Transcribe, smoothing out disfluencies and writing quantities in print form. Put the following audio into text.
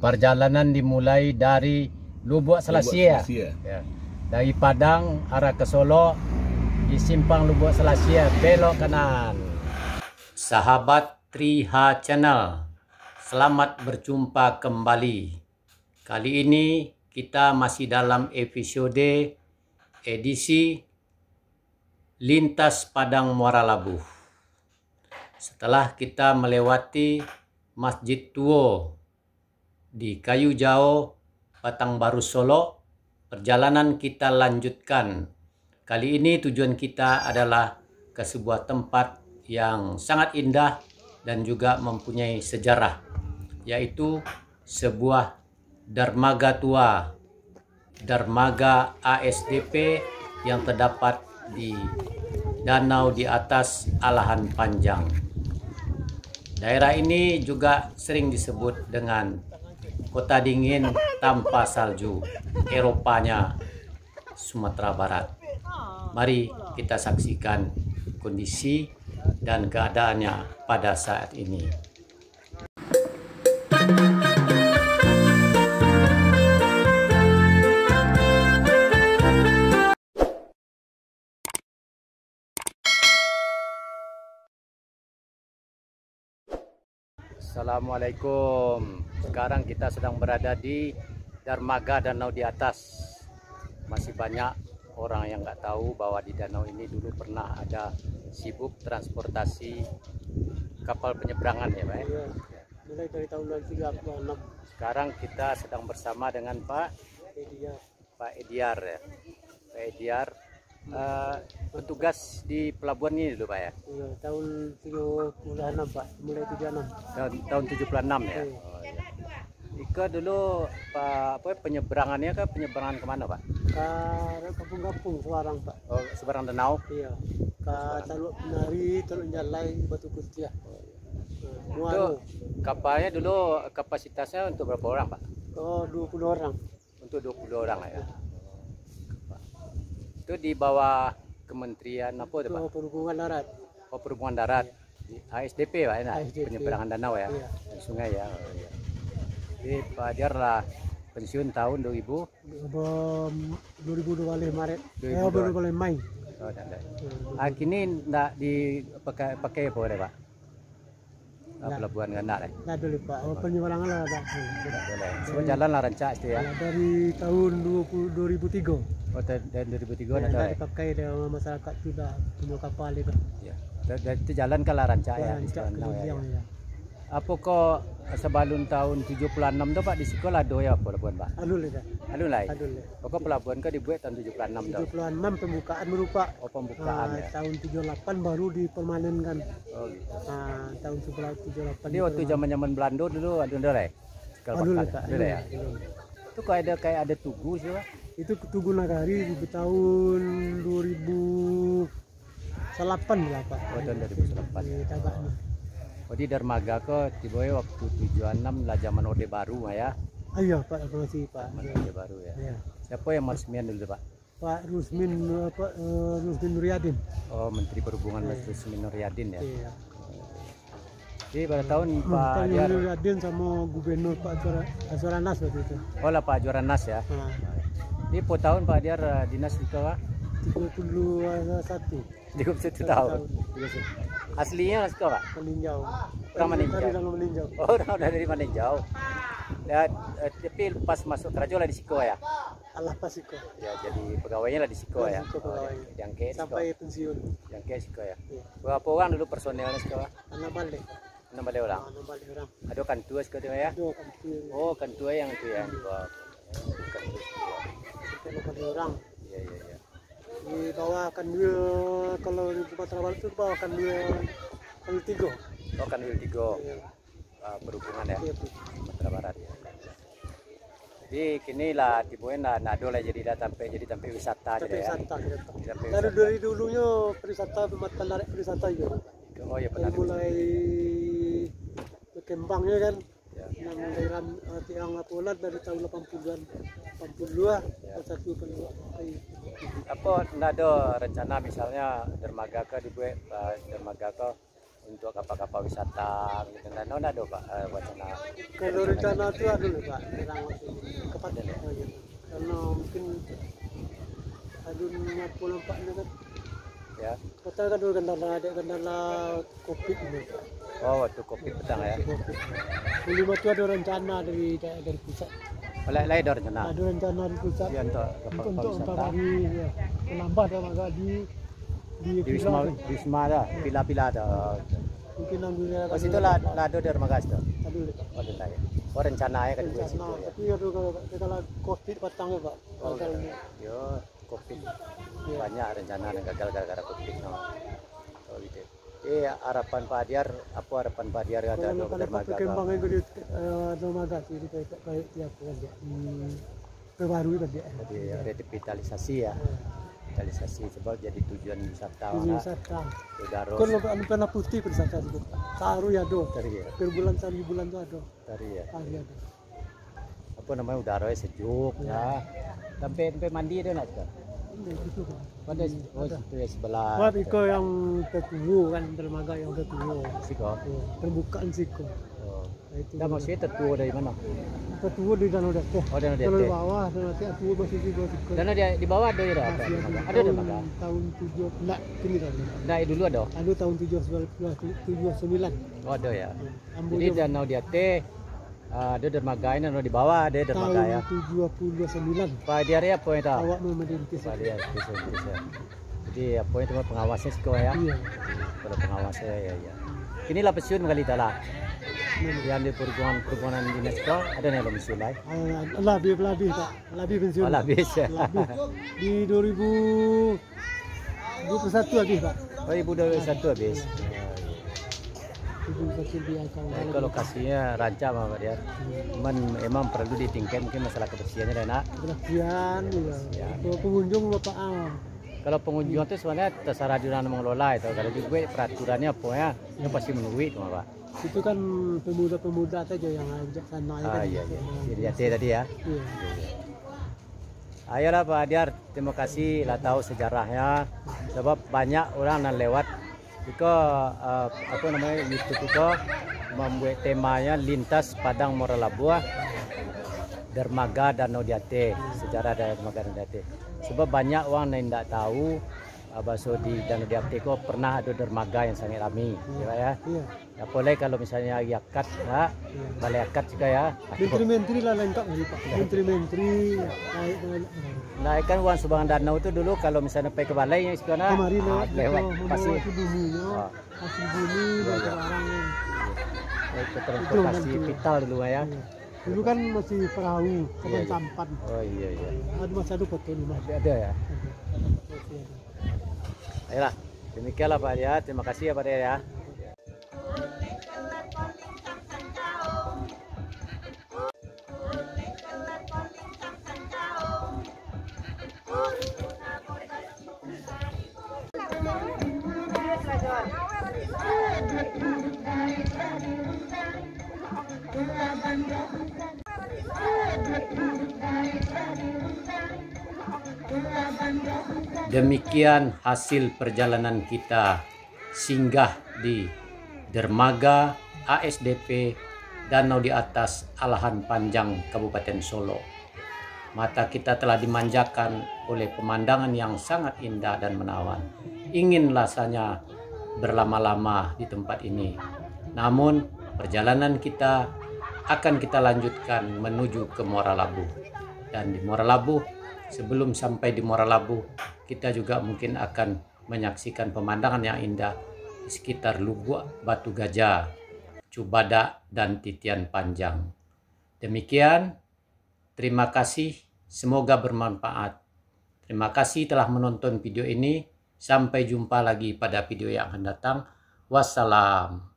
Perjalanan dimulai dari Lubuk Selasia. Ya. Dari Padang arah ke Solo, di simpang Lubuk Selasia belok kanan. Sahabat Triha Channel, selamat berjumpa kembali. Kali ini kita masih dalam episode edisi Lintas Padang Muara Labuh. Setelah kita melewati Masjid Tua di Kayu Jauh, Batang Baru Solo, perjalanan kita lanjutkan. Kali ini tujuan kita adalah ke sebuah tempat yang sangat indah dan juga mempunyai sejarah, yaitu sebuah dermaga tua, dermaga ASDP yang terdapat di danau di atas Alahan Panjang. Daerah ini juga sering disebut dengan kota dingin tanpa salju, Eropanya Sumatera Barat. Mari kita saksikan kondisi dan keadaannya pada saat ini. Assalamualaikum. Sekarang kita sedang berada di dermaga danau di atas. Masih banyak orang yang nggak tahu bahwa di danau ini dulu pernah ada sibuk transportasi kapal penyeberangan, ya Pak. Ya, mulai dari tahun 1936. Sekarang kita sedang bersama dengan Pak Ediar ya. Pak Ediar petugas di pelabuhan ini dulu Pak ya. Iya, tahun 76 Pak, mulai 76. Tahun 76 ya. Oh, iya. Ika dulu Pak penyeberangannya ke penyeberangan kemana Pak? Ke kampung-kampung Semarang Pak. Oh, seberang danau. Iya. Ke Teluk Penari, Teluk Jalai, Batu Kustiah. Itu kapalnya dulu kapasitasnya untuk berapa orang Pak? Oh, 20 orang. Untuk 20 orang ya. Itu di bawah kementerian apa itu Pak? Perhubungan darat. Oh, Perhubungan Darat. Di ASDP Pak ya, ASDP. penyeberangan danau ya. Iya. Dan sungai ya. Oh, iya. Jadi Pak Ediar lah pensiun tahun 2000. 2020 Maret. 2020 Mei. Oh, kini enggak dipakai apa deh Pak? Pelabuhan Gandak Nah dulu Pak, penyeberangan lah ada. Semua jalan lah rancak itu ya. Dari tahun 2003. Oh, dari 2003 Ya, ada ya. dipakai dengan masyarakat sudah semua kapal itu. Ya. Dan itu jalan ke lah rancak ya. Di Rancak Danau ya. ya. Apa kok sebelum tahun 76 tu Pak di sekolah ada ya pelabuhan Pak? Anu lah. Anu lah. Anu lah. Pokok pelabuhan ke dibuat tahun 76 tu. 76 pembukaan berupa. Oh, pembukaan ya. Tahun 78 baru dipermanenkan. Oh gitu. Tahun 78. Jadi waktu zaman-zaman Belanda dulu ada lah. Sekolah Anu lah bakal. Pak. Ada ya. Itu kayak ada tugu sih Pak. Itu Tugu Nagari di tahun 2008 lah Pak. Oh, tahun 2008. Di Tabaknya. Oh, di dermaga ke tiba waktu 76 lah zaman Orde Baru ya. Iya Pak, masih Pak. Zaman Orde Baru ya. Ya. Siapa yang meresmikan dulu Pak? Pak Rusmin Nuryadin. Oh, Menteri Perhubungan Mas Rusmin Nuryadin ya. Iya. Jadi pada tahun Pak Pak Ediar. Nuryadin sama Gubernur Pak Azwaranas waktu itu. Oh lah Pak Juara Nas ya. Jadi per tahun Pak Ediar dinas di Kawa 31. 31 tahun. Aslinya Mas Kawa? Meninjau. Orang Meninjau. Dari dalam meninjau. Oh, orang dari Meninjau. Ya, tapi pas masuk kerja lah di Siko ya. Allah pasiko. Ya, jadi pegawainya lah di Siko ya. Siko pegawainya. Yang ke Siko. Sampai pensiun. Yang ke Siko ya. Iya. Berapa orang dulu personelnya Siko? Anak balik. 6 orang. Anak balik orang. Ada kantua Siko tu ya. Dua kantor. Oh, kantua yang itu ya. Wah. Kantua. Sampai 8 orang. Iya, iya, iya. Di bawah kanwil kalau di Sumatera Barat itu bawah kanwil 3. Oh, kanwil 3. Iya. Perhubungan ya. Iya, Sumatera Barat ya. Jadi kini lah tibuin lah nado lah jadi sampai wisata Tapi jadi ya. wisata. Sampai Dari wisata. dulunya perwisata pematkan larik perwisata juga. Oh ya Dari benar. mulai berkembangnya kan. Ya. Yang aliran tiang Apolat dari tahun 80-an 82 satu kedua Apa nado rencana misalnya dermaga ke dibuat dermaga ke untuk kapal-kapal wisata gitu kan? Ada Pak wacana? Kalau rencana itu ada loh Pak, tentang kepada karena mungkin adunnya pulang Pak ini kan. Ya. Kota kan dulu kendala COVID ini Pak. Oh, waktu COVID petang ya. COVID. Kelima itu ada rencana dari pusat. Lain ada rencana. Ada rencana dari pusat. Ya, untuk untuk wisata. ya, menambah dermaga di Wisma ada, pila-pila ada. Mungkin alhamdulillah. Oh, situ lah ada dermaga situ. Aduh, Oh, ada ya. Oh, rencananya kan juga situ. Ya. Tapi ada kalau COVID petangnya Pak. Oh, yo, COVID. Banyak rencana yang gagal gara-gara COVID. No. Oh, gitu. Harapan Pak Adiar, apa harapan Pak Adiar ada dermaga? Perkembangan dari dermaga sih kayak tiap kan dia. Perbarui kan dia. Jadi revitalisasi ya. Revitalisasi sebab jadi tujuan wisata. Wisata. Udara. Kalau pernah putih wisata itu. Saru ya do. Tari ya. Per bulan tuh ada. Tari ya. Tari ada. Apa namanya udaranya sejuk ya. Sampai mandi ada nak kita? Itu kan. Pada oh situ ya sebelah. Buat iko yang tertuo kan dermaga yang tertuo. Siko. Terbukaan siko. Oh. Itu. Dah maksudnya tertuo dari mana? Tertuo di Danau Date. Oh, Danau Date. Kalau di bawah nanti tertuo masih juga siko. Dan di bawah ada ya apa? Ada dermaga. Tahun 7 enggak kini tahun. Nah, dulu ada. Ada tahun 79. Oh, ada ya. Ambo Jadi Danau Date ada dermaga ini di bawah ada dermaga ya. Tahun 79. Pak Diar apa yang tahu? Awak mau merintis. Pak Diar bisa. Jadi apa itu pengawasnya sih kau ya? Iya. Kalau pengawasnya ya. Inilah pensiun kali lah. Yang di perhubungan dinas kau ada nih pensiun lah. Lebih Pak. Lebih pensiun. Oh, lebih ya. Di 2021 habis Pak. 2021 habis. Itu lokasinya rancang Pak Diar. Emang perlu ditingkatkan mungkin masalah kebersihannya dan nak. Kebersihan ya. Pengunjung Bapak Kalau pengunjung itu sebenarnya terserah diorang mengelola itu. Kalau juga peraturannya apa ya, yang pasti menunggu itu Pak. Itu kan pemuda-pemuda saja yang ajak sana ya kan. Iya. Jadi tadi ya. Iya. Ayolah Pak Adiar, terima kasih lah tahu sejarahnya. Sebab banyak orang yang lewat Iko apa namanya YouTube itu membuat temanya lintas Padang Moralabuh dermaga Danau Date, sejarah dermaga Danau Date. Sebab banyak orang yang tidak tahu bahwa di Danau Date itu pernah ada dermaga yang sangat ramai, ya. Iya. Apalagi kalau misalnya yakat, ya, balai yakat juga ya. Menteri-menteri lah lengkap nih Pak. Menteri-menteri naik kan uang sumbangan danau itu dulu kalau misalnya pergi ke balai yang sekarang kemarin lewat pasti buminya, hasil bumi dan barang. Itu transportasi vital dulu ya. Dulu kan masih perahu, kapan sampan. Oh iya. Ada masih ada foto nih Mas. Ada ya. Ayolah, demikianlah Pak Dia. Terima kasih ya Pak Dia ya. Demikian hasil perjalanan kita singgah di dermaga ASDP Danau di Atas Alahan Panjang Kabupaten Solo. Mata kita telah dimanjakan oleh pemandangan yang sangat indah dan menawan. Ingin rasanya berlama-lama di tempat ini. Namun perjalanan kita akan kita lanjutkan menuju ke Muara Labu. Dan di Muara Labu, sebelum sampai di Muara Labu, kita juga mungkin akan menyaksikan pemandangan yang indah di sekitar Lubuk Batu Gajah, Cubada, dan Titian Panjang. Demikian, terima kasih, semoga bermanfaat. Terima kasih telah menonton video ini. Sampai jumpa lagi pada video yang akan datang. Wassalam.